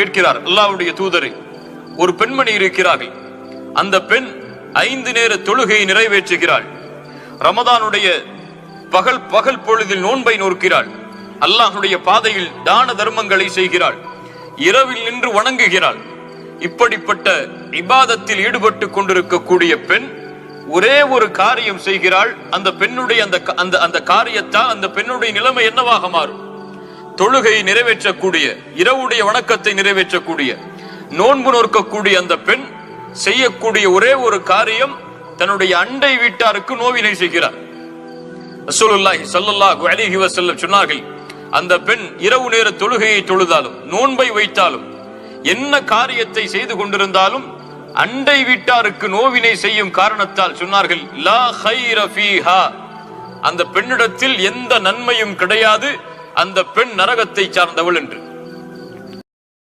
கேட்கிறார், அல்லாஹ்வுடைய தூதரை, ஒரு பெண்மணி இருக்கிறார்கள், அந்த பெண் 5 நேர தொழுகையை நிறைவேற்றுகிறாள், ரமதானுடைய பகல் பொழுதில் நோன்பை நோக்கிறாள், அல்லாஹ்வுடைய பாதையில் தான தர்மங்களை செய்கிறாள், இரவில் நின்று வணங்குகிறாள். இப்படிப்பட்ட இபாதத்தில் ஈடுபட்டு கொண்டிருக்கக்கூடிய பெண் ஒரே ஒரு காரியம் செய்கிறாள். அந்த பெண்ணுடைய அந்த காரியத்தால் அந்த பெண்ணுடைய நிலைமை என்னவாக மாறும்? தொழுகையை நிறைவேற்றக்கூடிய, இரவுடைய வணக்கத்தை நிறைவேற்றக்கூடிய, நோன்பு நோக்கக்கூடிய அந்த பெண் செய்யக்கூடிய ஒரே ஒரு காரியம், தன்னுடைய அண்டை வீட்டாருக்கு நோவினை செய்கிறார். ரசூலுல்லாஹி ஸல்லல்லாஹு அலைஹி வஸல்லம் சொன்னார்கள், அந்த பெண் இரவு நேர தொழுகையை தொழுதாலும் நோன்பை வைத்தாலும் என்ன காரியத்தை செய்து கொண்டிருந்தாலும் அண்டை வீட்டாருக்கு நோவினை செய்யும் காரணத்தால் சொன்னார்கள், லா கைர ஃபீஹா, அந்த பெண்ணிடத்தில் எந்த நன்மையும் கிடையாது, அந்த பெண் நரகத்தை சார்ந்தவள் என்று.